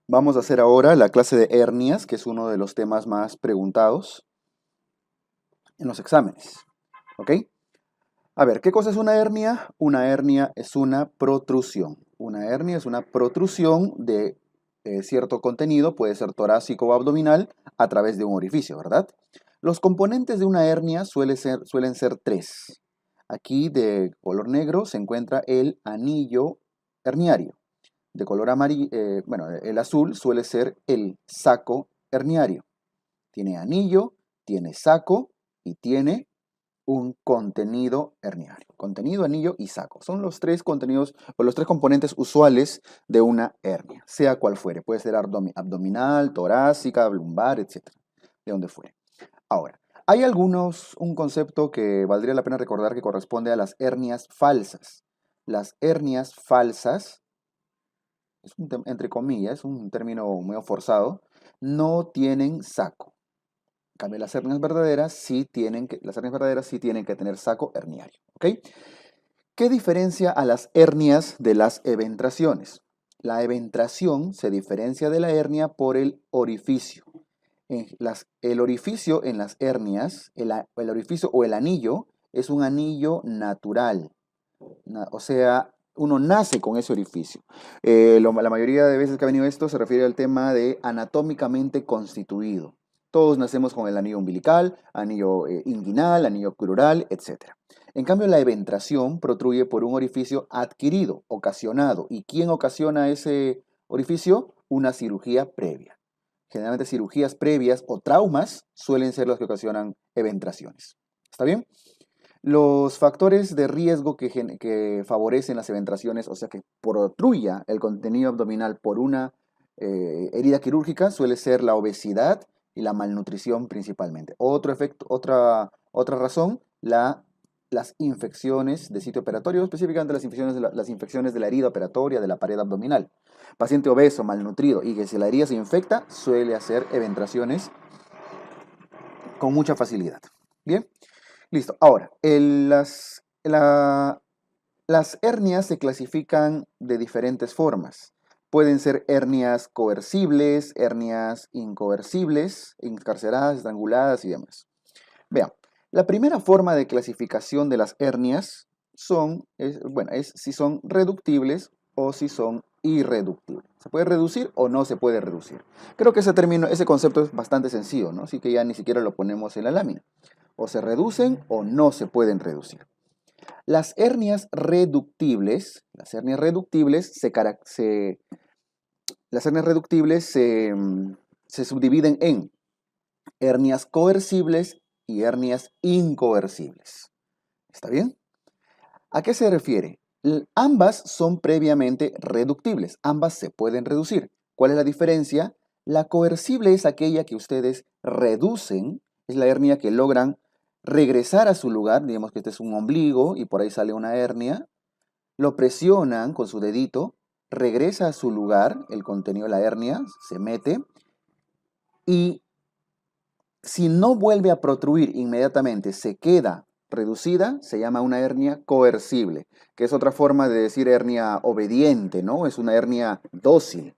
Vamos a hacer ahora la clase de hernias, que es uno de los temas más preguntados en los exámenes. ¿Ok? A ver, ¿qué cosa es una hernia? Una hernia es una protrusión. Una hernia es una protrusión de cierto contenido, puede ser torácico o abdominal, a través de un orificio, ¿verdad? Los componentes de una hernia suelen ser tres. Aquí de color negro se encuentra el anillo herniario. De color amarillo, bueno, el azul suele ser el saco herniario. Tiene anillo, tiene saco y tiene un contenido herniario. Contenido, anillo y saco. Son los tres contenidos o los tres componentes usuales de una hernia, sea cual fuere. Puede ser abdominal, torácica, lumbar, etcétera, de donde fuere. Ahora, hay un concepto que valdría la pena recordar que corresponde a las hernias falsas. Las hernias falsas entre comillas, es un término medio forzado, no tienen saco. En cambio, las hernias verdaderas sí tienen que tener saco herniario. ¿Ok? ¿Qué diferencia a las hernias de las eventraciones? La eventración se diferencia de la hernia por el orificio. El orificio en las hernias, el orificio o el anillo, es un anillo natural. O sea, uno nace con ese orificio. La mayoría de veces que ha venido esto se refiere al tema de anatómicamente constituido. Todos nacemos con el anillo umbilical, anillo inguinal, anillo crural, etc. En cambio, la eventración protruye por un orificio adquirido, ocasionado. ¿Y quién ocasiona ese orificio? Una cirugía previa. Generalmente cirugías previas o traumas suelen ser los que ocasionan eventraciones. ¿Está bien? Los factores de riesgo que favorecen las eventraciones, o sea que protruya el contenido abdominal por una herida quirúrgica, suele ser la obesidad y la malnutrición principalmente. Otra razón, las infecciones de sitio operatorio, específicamente las infecciones de la herida operatoria de la pared abdominal. Paciente obeso, malnutrido y que si la herida se infecta, suele hacer eventraciones con mucha facilidad. Bien. Listo. Ahora, las hernias se clasifican de diferentes formas. Pueden ser hernias coercibles, hernias incoercibles, encarceradas, estranguladas y demás. Vean, la primera forma de clasificación de las hernias es si son reductibles o si son irreductibles. ¿Se puede reducir o no se puede reducir? Creo que ese concepto es bastante sencillo, ¿no? Así que ya ni siquiera lo ponemos en la lámina. O se reducen o no se pueden reducir. Las hernias reductibles, se subdividen en hernias coercibles y hernias incoercibles. ¿Está bien? ¿A qué se refiere? Ambas son previamente reductibles, ambas se pueden reducir. ¿Cuál es la diferencia? La coercible es aquella que ustedes reducen, es la hernia que logran regresar a su lugar, digamos que este es un ombligo y por ahí sale una hernia, lo presionan con su dedito, regresa a su lugar, el contenido de la hernia se mete y si no vuelve a protruir inmediatamente, se queda reducida, se llama una hernia coercible, que es otra forma de decir hernia obediente, ¿no? Es una hernia dócil.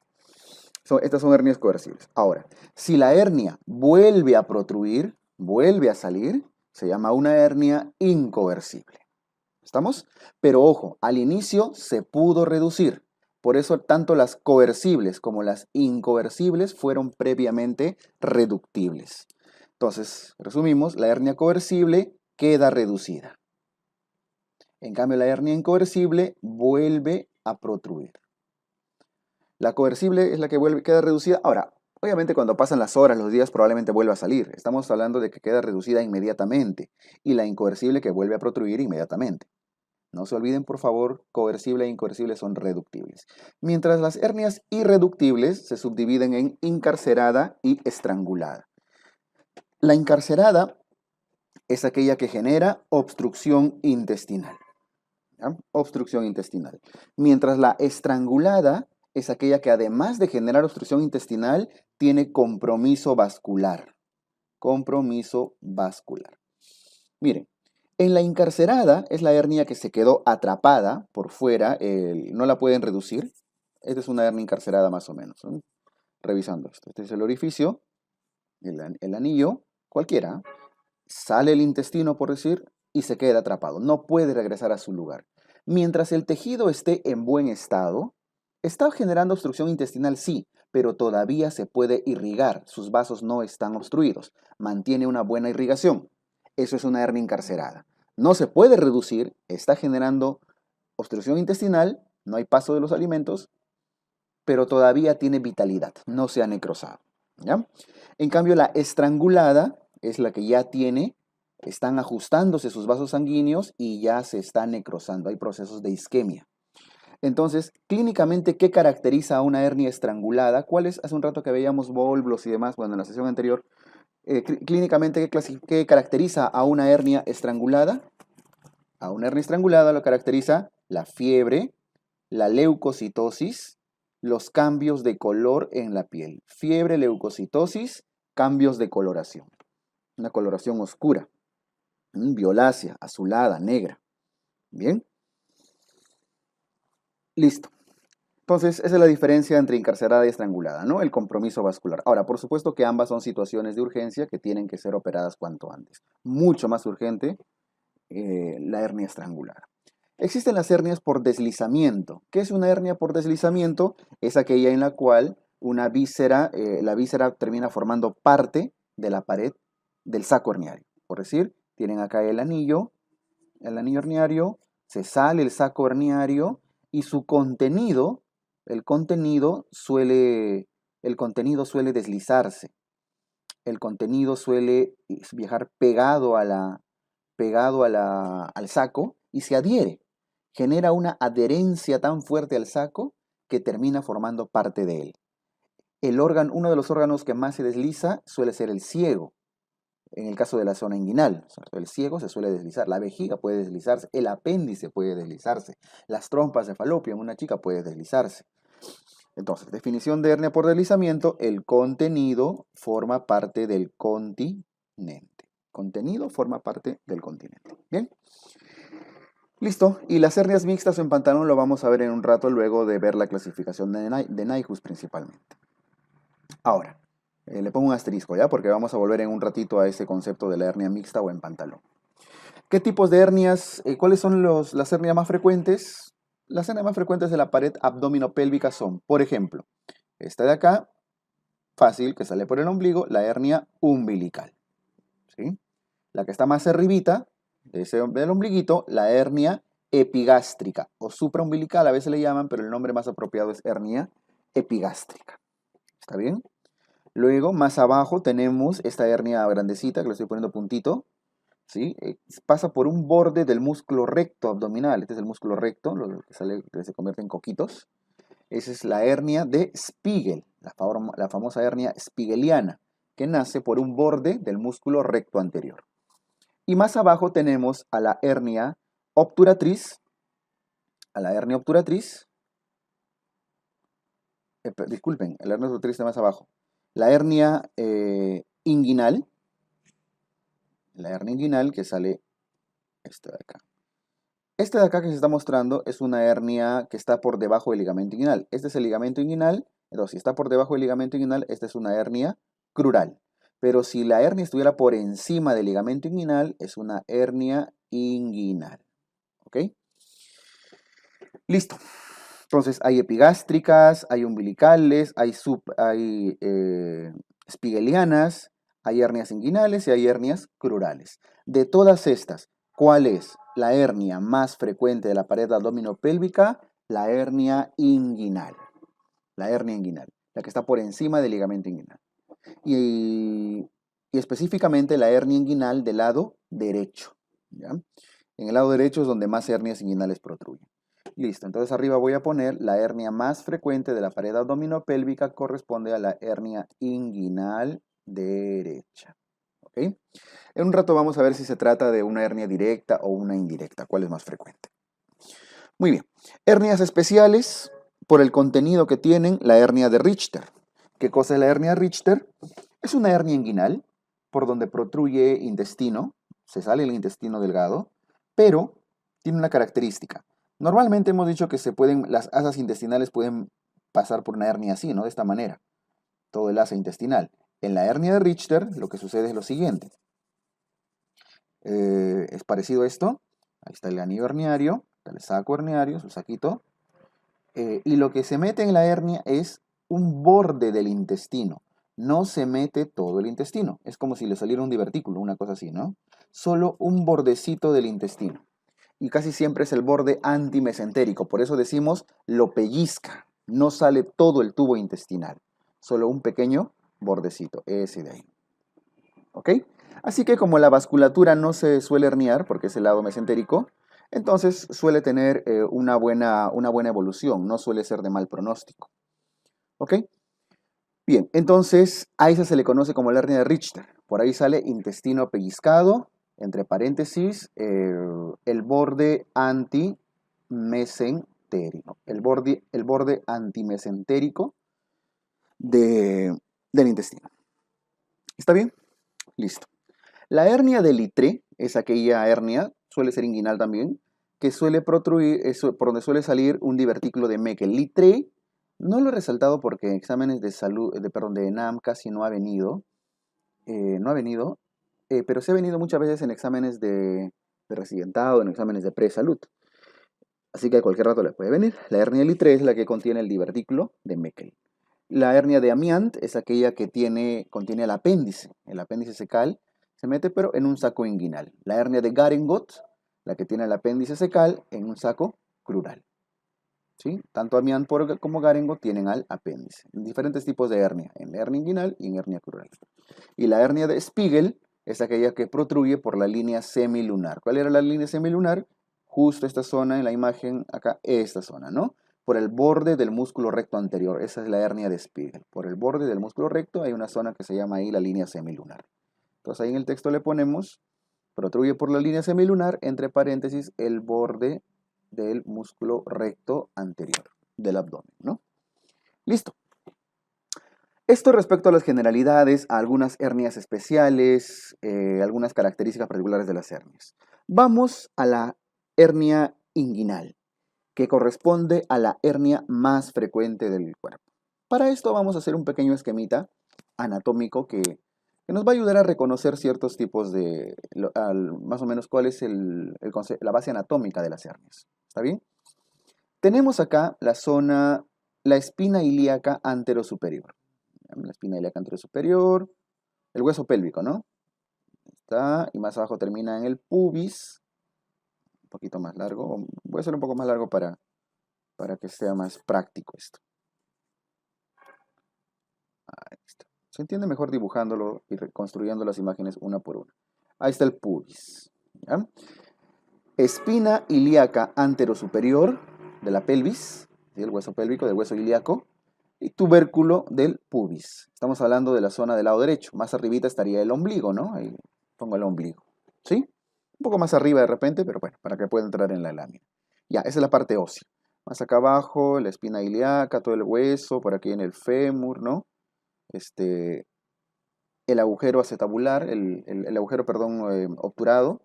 Estas son hernias coercibles. Ahora, si la hernia vuelve a protruir, vuelve a salir, se llama una hernia incoercible. ¿Estamos? Pero ojo, al inicio se pudo reducir. Por eso tanto las coercibles como las incoercibles fueron previamente reductibles. Entonces, resumimos, la hernia coercible queda reducida. En cambio, la hernia incoercible vuelve a protruir. La coercible es la que queda reducida. Ahora, obviamente cuando pasan las horas, los días, probablemente vuelva a salir. Estamos hablando de que queda reducida inmediatamente. Y la incoercible que vuelve a protruir inmediatamente. No se olviden, por favor, coercible e incoercible son reductibles. Mientras las hernias irreductibles se subdividen en encarcerada y estrangulada. La encarcerada es aquella que genera obstrucción intestinal. ¿Ya? Obstrucción intestinal. Mientras la estrangulada es aquella que además de generar obstrucción intestinal, tiene compromiso vascular. Compromiso vascular. Miren, en la encarcerada es la hernia que se quedó atrapada por fuera, no la pueden reducir. Esta es una hernia encarcerada más o menos, ¿no? revisando esto. Este es el orificio, el anillo, cualquiera. Sale el intestino, por decir, y se queda atrapado. No puede regresar a su lugar. Mientras el tejido esté en buen estado, está generando obstrucción intestinal, sí, pero todavía se puede irrigar. Sus vasos no están obstruidos. Mantiene una buena irrigación. Eso es una hernia encarcerada. No se puede reducir, está generando obstrucción intestinal, no hay paso de los alimentos, pero todavía tiene vitalidad, no se ha necrosado. ¿Ya? En cambio, la estrangulada es la que ya tiene, están ajustándose sus vasos sanguíneos y ya se está necrosando. Hay procesos de isquemia. Entonces, clínicamente, ¿qué caracteriza a una hernia estrangulada? ¿Cuáles? Hace un rato que veíamos volvos y demás, bueno, en la sesión anterior. Clínicamente, ¿qué caracteriza a una hernia estrangulada? A una hernia estrangulada lo caracteriza la fiebre, la leucocitosis, los cambios de color en la piel. Fiebre, leucocitosis, cambios de coloración. Una coloración oscura, violácea, azulada, negra. Bien. Listo. Entonces, esa es la diferencia entre encarcerada y estrangulada, ¿no? El compromiso vascular. Ahora, por supuesto que ambas son situaciones de urgencia que tienen que ser operadas cuanto antes. Mucho más urgente la hernia estrangulada. Existen las hernias por deslizamiento. ¿Qué es una hernia por deslizamiento? Es aquella en la cual una víscera, la víscera termina formando parte de la pared del saco herniario. Por decir, tienen acá el anillo herniario, se sale el saco herniario y su contenido, el contenido suele deslizarse. El contenido suele viajar pegado al saco y se adhiere. Genera una adherencia tan fuerte al saco que termina formando parte de él. Uno de los órganos que más se desliza suele ser el ciego. En el caso de la zona inguinal, el ciego se suele deslizar, la vejiga puede deslizarse, el apéndice puede deslizarse, las trompas de falopio en una chica puede deslizarse. Entonces, definición de hernia por deslizamiento, el contenido forma parte del continente. Contenido forma parte del continente. Bien. Listo. Y las hernias mixtas o en pantalón lo vamos a ver en un rato luego de ver la clasificación de Nyhus principalmente. Ahora, le pongo un asterisco ya porque vamos a volver en un ratito a ese concepto de la hernia mixta o en pantalón. ¿Qué tipos de hernias? ¿Cuáles son las hernias más frecuentes? Las hernias más frecuentes de la pared abdominopélvica son, por ejemplo, esta de acá, fácil, que sale por el ombligo, la hernia umbilical. ¿Sí? La que está más arribita del ombliguito, la hernia epigástrica o supraumbilical, a veces le llaman, pero el nombre más apropiado es hernia epigástrica. ¿Está bien? Luego, más abajo tenemos esta hernia grandecita, que le estoy poniendo puntito, ¿sí? Pasa por un borde del músculo recto abdominal. Este es el músculo recto, lo que se convierte en coquitos. Esa es la hernia de Spiegel, la famosa hernia spigeliana, que nace por un borde del músculo recto anterior. Y más abajo tenemos a la hernia obturatriz, disculpen, la hernia obturatriz está más abajo. La hernia inguinal, que sale esta de acá. Esta de acá que se está mostrando es una hernia que está por debajo del ligamento inguinal. Este es el ligamento inguinal, entonces si está por debajo del ligamento inguinal, esta es una hernia crural. Pero si la hernia estuviera por encima del ligamento inguinal, es una hernia inguinal. ¿Ok? Listo. Entonces hay epigástricas, hay umbilicales, hay spigelianas, hay hernias inguinales y hay hernias crurales. De todas estas, ¿cuál es la hernia más frecuente de la pared abdominopélvica? La hernia inguinal. La hernia inguinal, la que está por encima del ligamento inguinal. Y específicamente la hernia inguinal del lado derecho. ¿Ya? En el lado derecho es donde más hernias inguinales protruyen. Listo, entonces arriba voy a poner la hernia más frecuente de la pared abdominopélvica corresponde a la hernia inguinal derecha. ¿Ok? En un rato vamos a ver si se trata de una hernia directa o una indirecta, cuál es más frecuente. Muy bien, hernias especiales por el contenido que tienen, la hernia de Richter. ¿Qué cosa es la hernia de Richter? Es una hernia inguinal por donde protruye intestino, se sale el intestino delgado, pero tiene una característica. Normalmente hemos dicho que las asas intestinales pueden pasar por una hernia así, ¿no? De esta manera. todo el asa intestinal. En la hernia de Richter lo que sucede es lo siguiente. Es parecido a esto. Ahí está el anillo herniario, está el saco herniario, su saquito. Y lo que se mete en la hernia es un borde del intestino. No se mete todo el intestino. Es como si le saliera un divertículo, una cosa así, ¿no? Solo un bordecito del intestino. Y casi siempre es el borde antimesentérico. Por eso decimos lo pellizca. No sale todo el tubo intestinal. Solo un pequeño bordecito, ese de ahí. ¿Ok? Así que como la vasculatura no se suele herniar, porque es el lado mesentérico, entonces suele tener una buena evolución, no suele ser de mal pronóstico. ¿Ok? Bien, entonces a esa se le conoce como la hernia de Richter. Por ahí sale intestino pellizcado, entre paréntesis, el borde antimesentérico. El borde antimesentérico del intestino. ¿Está bien? Listo. La hernia de Littré es aquella hernia, suele ser inguinal también, que suele protruir, por donde suele salir un divertículo de Meckel. Littré no lo he resaltado porque en exámenes de salud, de ENAM casi no ha venido, pero sí ha venido muchas veces en exámenes de residentado, en exámenes de pre-salud. Así que a cualquier rato le puede venir. La hernia de Littré es la que contiene el divertículo de Meckel. La hernia de Amiant es aquella que contiene el apéndice secal, se mete pero en un saco inguinal. La hernia de Garengot, la que tiene el apéndice secal en un saco crural. ¿Sí? Tanto Amiant como Garengot tienen al apéndice. Diferentes tipos de hernia, en hernia inguinal y en hernia crural. Y la hernia de Spiegel es aquella que protruye por la línea semilunar. ¿Cuál era la línea semilunar? Justo esta zona en la imagen, acá, esta zona, ¿no? Por el borde del músculo recto anterior. Esa es la hernia de Spiegel. Por el borde del músculo recto hay una zona que se llama ahí la línea semilunar. Entonces ahí en el texto le ponemos, protruye por la línea semilunar, entre paréntesis, el borde del músculo recto anterior del abdomen, ¿no? Listo. Esto respecto a las generalidades, a algunas hernias especiales, algunas características particulares de las hernias. Vamos a la hernia inguinal, que corresponde a la hernia más frecuente del cuerpo. Para esto vamos a hacer un pequeño esquemita anatómico que nos va a ayudar a reconocer ciertos tipos de, más o menos cuál es la base anatómica de las hernias. ¿Está bien? Tenemos acá la espina ilíaca anterosuperior. La espina ilíaca anterosuperior, el hueso pélvico, ¿no? Está, y más abajo termina en el pubis, un poquito más largo. Voy a hacer un poco más largo para que sea más práctico esto. Ahí está. Se entiende mejor dibujándolo y reconstruyendo las imágenes una por una. Ahí está el pubis. ¿Ya? Espina ilíaca anterosuperior de la pelvis, ¿sí? El hueso pélvico, del hueso ilíaco, y tubérculo del pubis. Estamos hablando de la zona del lado derecho. Más arribita estaría el ombligo, ¿no? Ahí pongo el ombligo. ¿Sí? Un poco más arriba de repente, pero bueno, para que pueda entrar en la lámina. Ya, esa es la parte ósea. Más acá abajo, la espina ilíaca, todo el hueso, por aquí en el fémur, ¿no? El agujero acetabular, el agujero, perdón, obturado,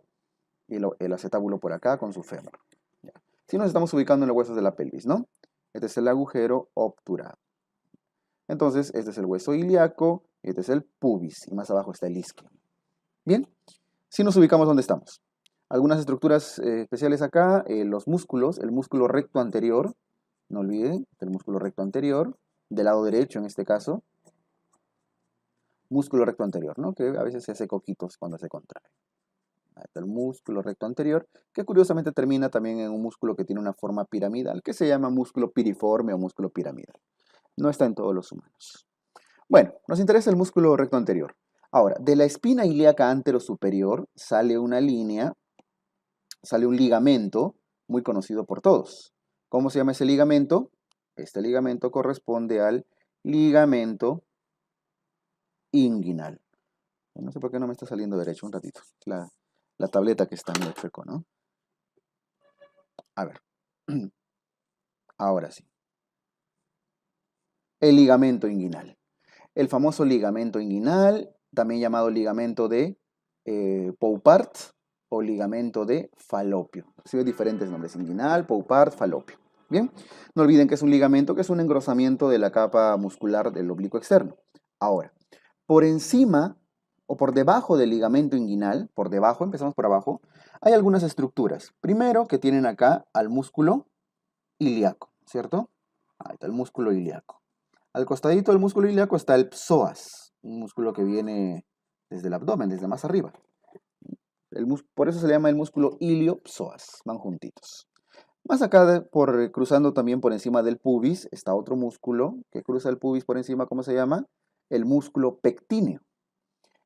y el acetábulo por acá con su fémur. Ya. Si nos estamos ubicando en los huesos de la pelvis, ¿no? Este es el agujero obturado. Entonces, este es el hueso ilíaco, este es el pubis, y más abajo está el isquio. Bien, si nos ubicamos, ¿dónde estamos? Algunas estructuras especiales acá, los músculos, el músculo recto anterior, no olviden, el músculo recto anterior, del lado derecho en este caso, músculo recto anterior, ¿no? Que a veces se hace coquitos cuando se contrae. Ahí está el músculo recto anterior, que curiosamente termina también en un músculo que tiene una forma piramidal, que se llama músculo piriforme o músculo piramidal. No está en todos los humanos. Bueno, nos interesa el músculo recto anterior. Ahora, de la espina ilíaca anterosuperior sale una línea, sale un ligamento muy conocido por todos. ¿Cómo se llama ese ligamento? Este ligamento corresponde al ligamento inguinal. No sé por qué no me está saliendo derecho, un ratito. La tableta que está medio chueco, ¿no? A ver. Ahora sí. El ligamento inguinal. El famoso ligamento inguinal, también llamado ligamento de Poupart o ligamento de Falopio. Recibe diferentes nombres: inguinal, Poupart, Falopio. Bien, no olviden que es un ligamento que es un engrosamiento de la capa muscular del oblicuo externo. Ahora, por encima o por debajo del ligamento inguinal, por debajo, empezamos por abajo, hay algunas estructuras. Primero, que tienen acá al músculo ilíaco, ¿cierto? Ahí está el músculo ilíaco. Al costadito del músculo ilíaco está el psoas, un músculo que viene desde el abdomen, desde más arriba. Por eso se le llama el músculo ilio-psoas, van juntitos. Más acá, cruzando también por encima del pubis, está otro músculo que cruza el pubis por encima, ¿cómo se llama? El músculo pectíneo.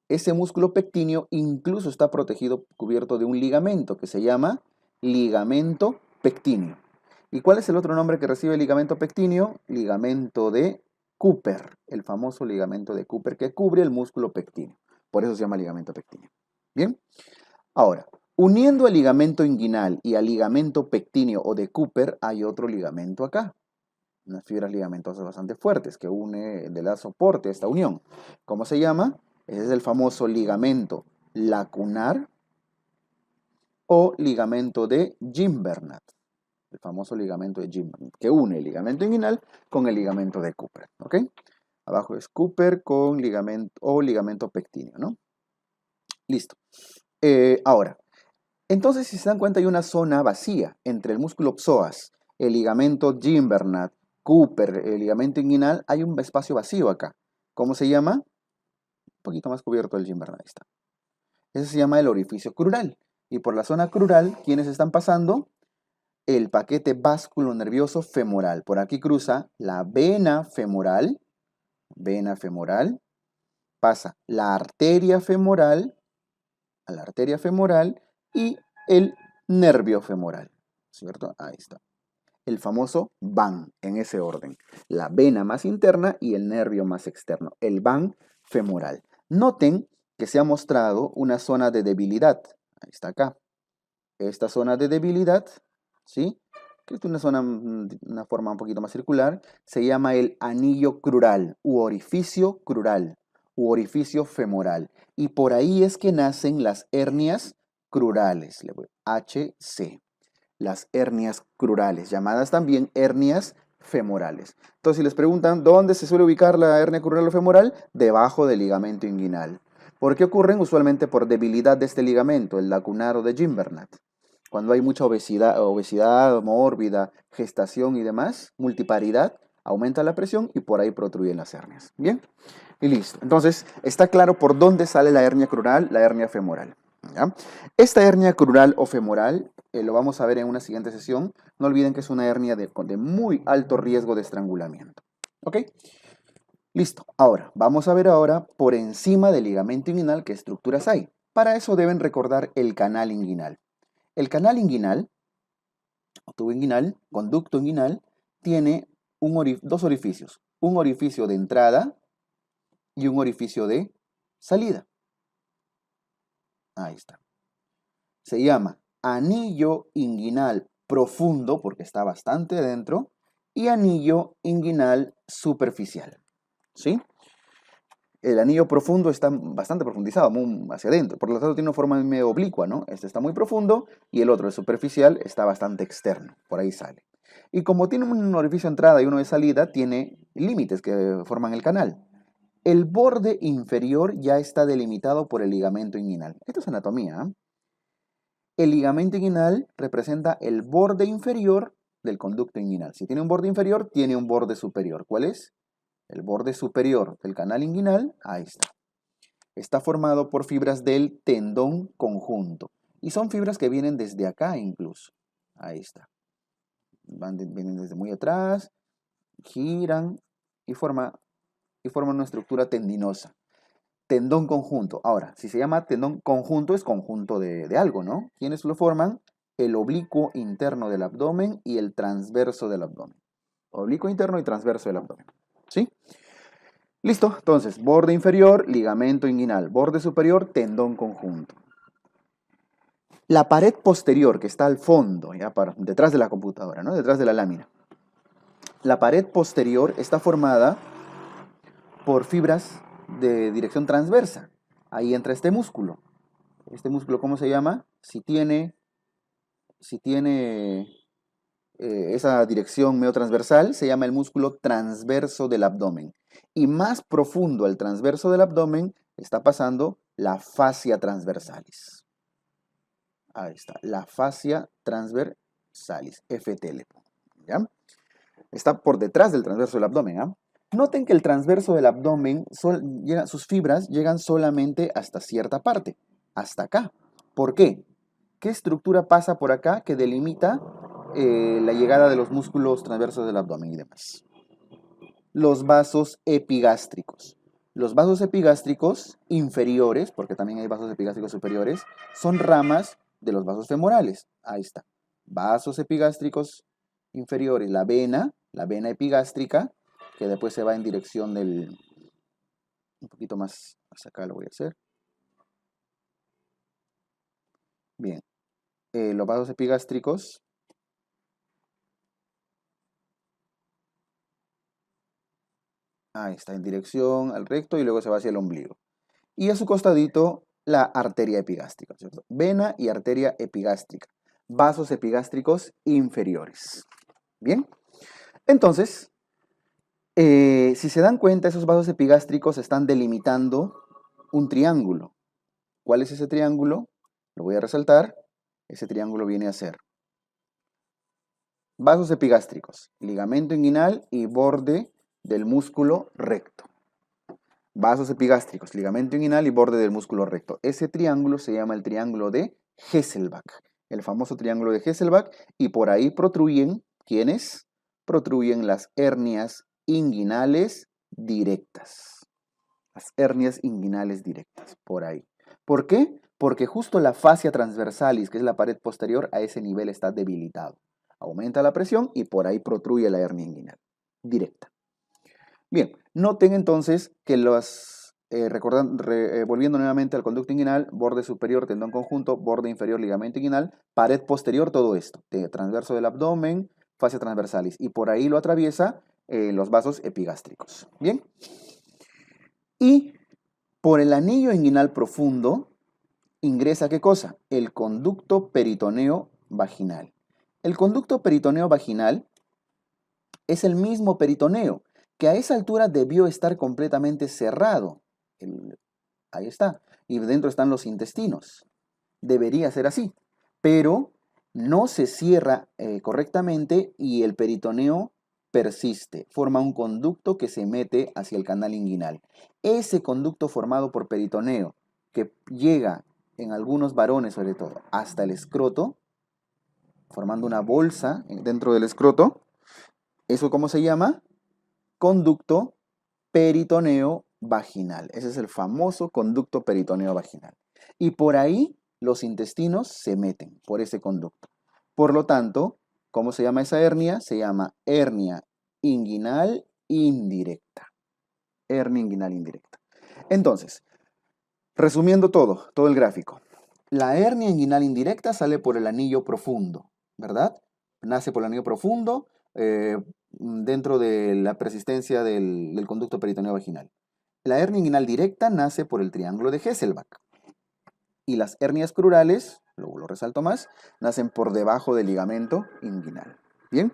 Ese músculo pectíneo incluso está protegido, cubierto de un ligamento que se llama ligamento pectíneo. ¿Y cuál es el otro nombre que recibe el ligamento pectíneo? Ligamento de Cooper, el famoso ligamento de Cooper que cubre el músculo pectíneo. Por eso se llama ligamento pectíneo. Bien, ahora, uniendo el ligamento inguinal y al ligamento pectíneo o de Cooper, hay otro ligamento acá. Unas fibras ligamentosas bastante fuertes que le da soporte a esta unión. ¿Cómo se llama? Ese es el famoso ligamento lacunar o ligamento de Gimbernat. El famoso ligamento de Gimbernat, que une el ligamento inguinal con el ligamento de Cooper. ¿Ok? Abajo es Cooper con ligamento o ligamento pectíneo, ¿no? Listo. Ahora, entonces si se dan cuenta hay una zona vacía entre el músculo psoas, el ligamento Gimbernat, Cooper, el ligamento inguinal, hay un espacio vacío acá. ¿Cómo se llama? Un poquito más cubierto el Gimbernat, ahí está. Ese se llama el orificio crural. Y por la zona crural, ¿quiénes están pasando? El paquete básculo nervioso femoral. Por aquí cruza la vena femoral, pasa la arteria femoral, a la arteria femoral y el nervio femoral, ¿cierto? Ahí está. El famoso van, en ese orden. La vena más interna y el nervio más externo. El van femoral. Noten que se ha mostrado una zona de debilidad. Ahí está acá. Esta zona de debilidad, ¿sí? Que es una zona, una forma un poquito más circular, se llama el anillo crural u orificio femoral. Y por ahí es que nacen las hernias crurales. Le voy HC. Las hernias crurales, llamadas también hernias femorales. Entonces, si les preguntan dónde se suele ubicar la hernia crural o femoral, debajo del ligamento inguinal. ¿Por qué ocurren? Usualmente por debilidad de este ligamento, el lacunar o de Gimbernat. Cuando hay mucha obesidad mórbida, gestación y demás, multiparidad, aumenta la presión y por ahí protruyen las hernias. ¿Bien? Y listo. Entonces, está claro por dónde sale la hernia crural, la hernia femoral. ¿Ya? Esta hernia crural o femoral lo vamos a ver en una siguiente sesión. No olviden que es una hernia de muy alto riesgo de estrangulamiento. ¿Ok? Listo. Ahora, vamos a ver ahora por encima del ligamento inguinal qué estructuras hay. Para eso deben recordar el canal inguinal. El canal inguinal, o tubo inguinal, conducto inguinal, tiene dos orificios. Un orificio de entrada y un orificio de salida. Ahí está. Se llama anillo inguinal profundo, porque está bastante dentro, y anillo inguinal superficial. ¿Sí? El anillo profundo está bastante profundizado, muy hacia adentro, por lo tanto tiene una forma medio oblicua, ¿no? Este está muy profundo y el otro, el superficial, está bastante externo, por ahí sale. Y como tiene un orificio de entrada y uno de salida, tiene límites que forman el canal. El borde inferior ya está delimitado por el ligamento inguinal. Esto es anatomía, ¿eh? El ligamento inguinal representa el borde inferior del conducto inguinal. Si tiene un borde inferior, tiene un borde superior. ¿Cuál es? El borde superior del canal inguinal, ahí está. Está formado por fibras del tendón conjunto. Y son fibras que vienen desde acá incluso. Ahí está. Vienen desde muy atrás, giran y forman una estructura tendinosa. Tendón conjunto. Ahora, si se llama tendón conjunto, es conjunto de algo, ¿no? ¿Quiénes lo forman? El oblicuo interno del abdomen y el transverso del abdomen. Oblicuo interno y transverso del abdomen. ¿Sí? Listo. Entonces, borde inferior, ligamento inguinal. Borde superior, tendón conjunto. La pared posterior que está al fondo, ya detrás de la computadora, ¿no? Detrás de la lámina. La pared posterior está formada por fibras de dirección transversa. Ahí entra este músculo. Este músculo, ¿cómo se llama? Si tiene esa dirección mediotransversal se llama el músculo transverso del abdomen. Y más profundo al transverso del abdomen está pasando la fascia transversalis. Ahí está, la fascia transversalis, FTL. ¿Ya? Está por detrás del transverso del abdomen. ¿Ah? Noten que el transverso del abdomen, sus fibras llegan solamente hasta cierta parte, hasta acá. ¿Por qué? ¿Qué estructura pasa por acá que delimita la llegada de los músculos transversos del abdomen y demás? Los vasos epigástricos. Los vasos epigástricos inferiores, porque también hay vasos epigástricos superiores, son ramas de los vasos femorales. Ahí está. Vasos epigástricos inferiores, la vena epigástrica, que después se va en dirección del... Un poquito más hacia acá lo voy a hacer. Bien. Los vasos epigástricos. Ahí está, en dirección al recto y luego se va hacia el ombligo. Y a su costadito, la arteria epigástrica, ¿cierto? Vena y arteria epigástrica. Vasos epigástricos inferiores. Bien. Entonces, si se dan cuenta, esos vasos epigástricos están delimitando un triángulo. ¿Cuál es ese triángulo? Lo voy a resaltar. Ese triángulo viene a ser vasos epigástricos, ligamento inguinal y borde del músculo recto. Vasos epigástricos, ligamento inguinal y borde del músculo recto. Ese triángulo se llama el triángulo de Hesselbach, el famoso triángulo de Hesselbach, y por ahí protruyen, ¿quiénes? Protruyen las hernias inguinales directas. Las hernias inguinales directas, por ahí. ¿Por qué? Porque justo la fascia transversalis, que es la pared posterior, a ese nivel está debilitado. Aumenta la presión y por ahí protruye la hernia inguinal directa. Bien, noten entonces que volviendo nuevamente al conducto inguinal, borde superior, tendón conjunto, borde inferior, ligamento inguinal, pared posterior, todo esto, transverso del abdomen, fascia transversalis, y por ahí lo atraviesa los vasos epigástricos. Bien, y por el anillo inguinal profundo ingresa, ¿qué cosa? El conducto peritoneo vaginal. El conducto peritoneo vaginal es el mismo peritoneo, que a esa altura debió estar completamente cerrado. Ahí está. Y dentro están los intestinos. Debería ser así. Pero no se cierra correctamente y el peritoneo persiste. Forma un conducto que se mete hacia el canal inguinal. Ese conducto formado por peritoneo, que llega en algunos varones sobre todo hasta el escroto, formando una bolsa dentro del escroto, ¿eso cómo se llama? Conducto peritoneo vaginal. Ese es el famoso conducto peritoneo vaginal. Y por ahí los intestinos se meten, por ese conducto. Por lo tanto, ¿cómo se llama esa hernia? Se llama hernia inguinal indirecta. Hernia inguinal indirecta. Entonces, resumiendo todo el gráfico. La hernia inguinal indirecta sale por el anillo profundo, ¿verdad? Nace por el anillo profundo, dentro de la persistencia del conducto peritoneo vaginal. La hernia inguinal directa nace por el triángulo de Hesselbach. Y las hernias crurales, luego lo resalto más, nacen por debajo del ligamento inguinal. Bien.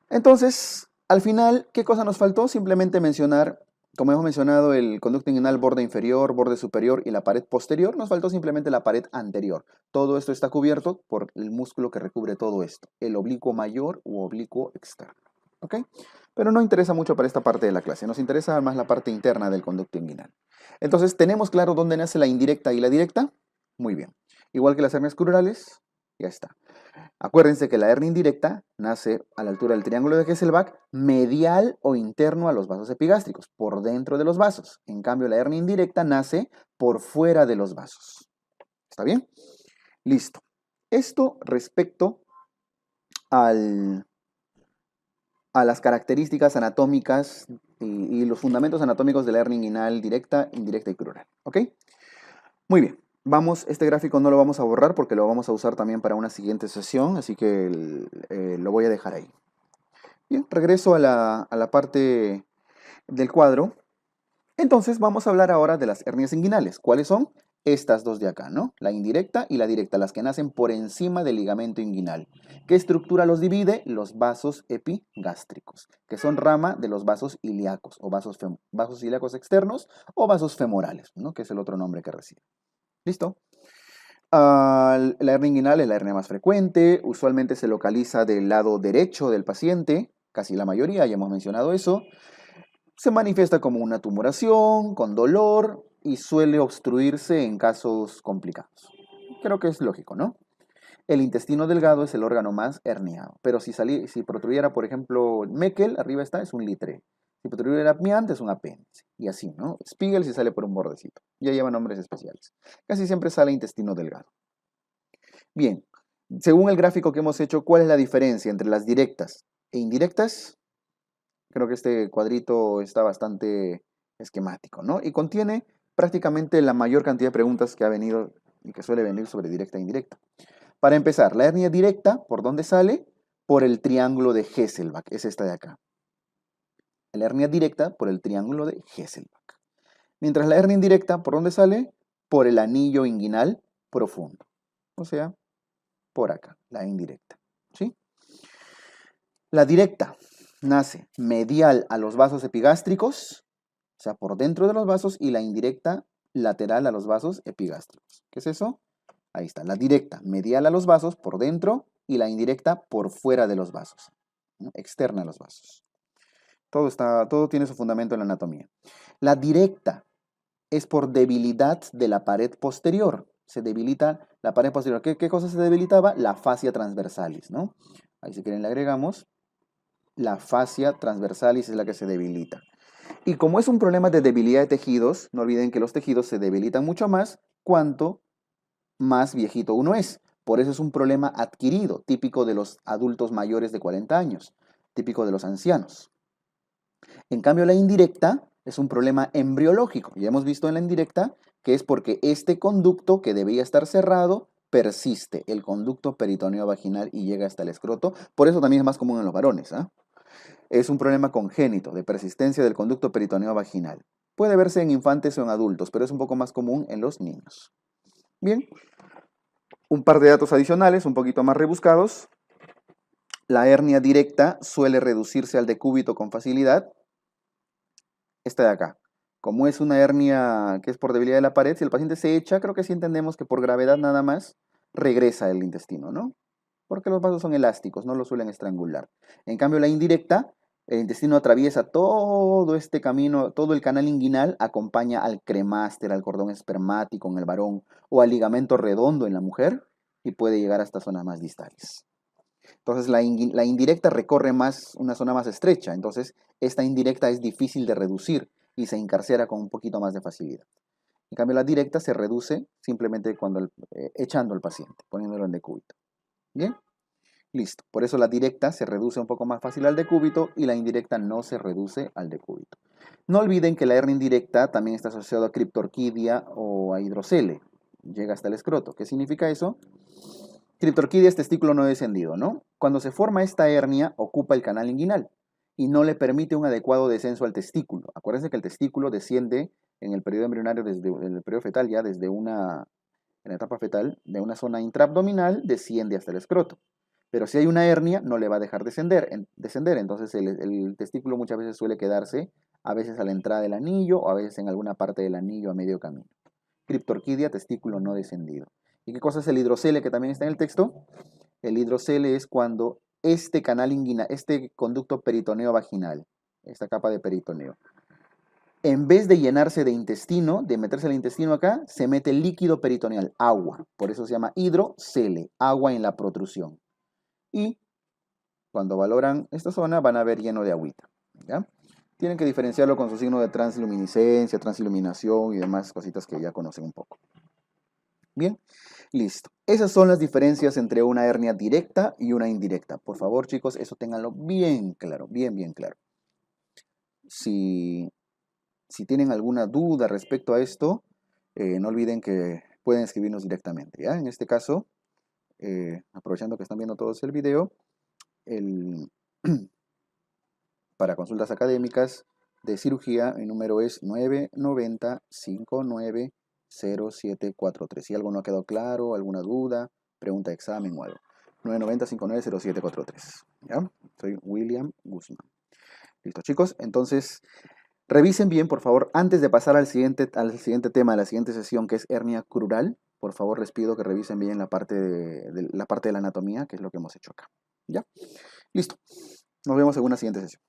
Entonces, al final, ¿qué cosa nos faltó? Simplemente mencionar, como hemos mencionado, el conducto inguinal, borde inferior, borde superior y la pared posterior, nos faltó simplemente la pared anterior. Todo esto está cubierto por el músculo que recubre todo esto, el oblicuo mayor u oblicuo externo. ¿Ok? Pero no interesa mucho para esta parte de la clase, nos interesa más la parte interna del conducto inguinal. Entonces, ¿tenemos claro dónde nace la indirecta y la directa? Muy bien. Igual que las hernias crurales, ya está. Acuérdense que la hernia indirecta nace a la altura del triángulo de Hesselbach, medial o interno a los vasos epigástricos, por dentro de los vasos. En cambio, la hernia indirecta nace por fuera de los vasos. ¿Está bien? Listo. Esto respecto a las características anatómicas y los fundamentos anatómicos de la hernia inguinal directa, indirecta y crural. ¿Ok? Muy bien. Este gráfico no lo vamos a borrar porque lo vamos a usar también para una siguiente sesión, así que lo voy a dejar ahí. Bien, regreso a la parte del cuadro. Entonces vamos a hablar ahora de las hernias inguinales. ¿Cuáles son? estas dos de acá, ¿no? La indirecta y la directa, las que nacen por encima del ligamento inguinal. ¿Qué estructura los divide? Los vasos epigástricos, que son rama de los vasos ilíacos, o vasos ilíacos externos, o vasos femorales, ¿no? Que es el otro nombre que recibe. ¿Listo? La hernia inguinal es la hernia más frecuente, usualmente se localiza del lado derecho del paciente, casi la mayoría, ya hemos mencionado eso. Se manifiesta como una tumoración, con dolor y suele obstruirse en casos complicados. Creo que es lógico, ¿no? El intestino delgado es el órgano más herniado, pero si protruyera, por ejemplo, Meckel, arriba está, es un litre. Si protruyera Miant, es un apéndice. Y así, ¿no? Spiegel si sale por un bordecito. Ya lleva nombres especiales. Casi siempre sale intestino delgado. Bien, según el gráfico que hemos hecho, ¿cuál es la diferencia entre las directas e indirectas? Creo que este cuadrito está bastante esquemático, ¿no? Y contiene prácticamente la mayor cantidad de preguntas que ha venido y que suele venir sobre directa e indirecta. Para empezar, la hernia directa, ¿por dónde sale? Por el triángulo de Hesselbach, es esta de acá. La hernia directa por el triángulo de Hesselbach. Mientras la hernia indirecta, ¿por dónde sale? Por el anillo inguinal profundo. O sea, por acá, la indirecta. ¿Sí? La directa nace medial a los vasos epigástricos, o sea, por dentro de los vasos, y la indirecta lateral a los vasos epigástricos. ¿Qué es eso? Ahí está, la directa medial a los vasos por dentro y la indirecta por fuera de los vasos, ¿no? Externa a los vasos. Todo tiene su fundamento en la anatomía. La directa es por debilidad de la pared posterior. Se debilita la pared posterior. ¿Qué cosa se debilitaba? La fascia transversalis, ¿no? Ahí si quieren le agregamos. La fascia transversalis es la que se debilita. Y como es un problema de debilidad de tejidos, no olviden que los tejidos se debilitan mucho más cuanto más viejito uno es. Por eso es un problema adquirido, típico de los adultos mayores de 40 años, típico de los ancianos. En cambio, la indirecta es un problema embriológico. Ya hemos visto en la indirecta que es porque este conducto que debía estar cerrado persiste, el conducto peritoneo vaginal y llega hasta el escroto. Por eso también es más común en los varones, ¿ah? Es un problema congénito de persistencia del conducto peritoneo vaginal. Puede verse en infantes o en adultos, pero es un poco más común en los niños. Bien, un par de datos adicionales, un poquito más rebuscados. La hernia directa suele reducirse al decúbito con facilidad. Esta de acá. Como es una hernia que es por debilidad de la pared, si el paciente se echa, creo que sí entendemos que por gravedad nada más regresa el intestino, ¿no? Porque los vasos son elásticos, no lo suelen estrangular. En cambio, la indirecta, el intestino atraviesa todo este camino, todo el canal inguinal, acompaña al cremáster, al cordón espermático en el varón o al ligamento redondo en la mujer y puede llegar hasta zonas más distales. Entonces, la indirecta recorre más una zona más estrecha. Entonces, esta indirecta es difícil de reducir y se encarcera con un poquito más de facilidad. En cambio, la directa se reduce simplemente cuando echando al paciente, poniéndolo en decúbito. ¿Bien? Listo. Por eso la directa se reduce un poco más fácil al decúbito y la indirecta no se reduce al decúbito. No olviden que la hernia indirecta también está asociada a criptorquidia o a hidrocele. Llega hasta el escroto. ¿Qué significa eso? Criptorquidia es testículo no descendido, ¿no? Cuando se forma esta hernia, ocupa el canal inguinal y no le permite un adecuado descenso al testículo. Acuérdense que el testículo desciende en el periodo embrionario, en el periodo fetal, ya desde en la etapa fetal, de una zona intraabdominal, desciende hasta el escroto. Pero si hay una hernia, no le va a dejar descender. Entonces el testículo muchas veces suele quedarse, a veces a la entrada del anillo o a veces en alguna parte del anillo a medio camino. Criptorquidia, testículo no descendido. ¿Y qué cosa es el hidrocele que también está en el texto? El hidrocele es cuando este canal inguinal, este conducto peritoneo vaginal, esta capa de peritoneo, en vez de llenarse de intestino, de meterse el intestino acá, se mete líquido peritoneal, agua. Por eso se llama hidrocele, agua en la protrusión. Y cuando valoran esta zona van a ver lleno de agüita. ¿Ya? Tienen que diferenciarlo con su signo de transluminiscencia, transiluminación y demás cositas que ya conocen un poco. Bien, listo. Esas son las diferencias entre una hernia directa y una indirecta. Por favor, chicos, eso ténganlo bien claro, bien claro. Si tienen alguna duda respecto a esto, no olviden que pueden escribirnos directamente, ¿ya? En este caso, aprovechando que están viendo todos el video, para consultas académicas de cirugía, el número es 990-59 590743. Si algo no ha quedado claro, alguna duda, pregunta de examen o algo. 990-590743. ¿Ya? Soy William Guzmán. Listo, chicos. Entonces, revisen bien, por favor, antes de pasar al siguiente tema de la siguiente sesión, que es hernia crural. Por favor, les pido que revisen bien la parte de la anatomía, que es lo que hemos hecho acá. ¿Ya? Listo. Nos vemos en una siguiente sesión.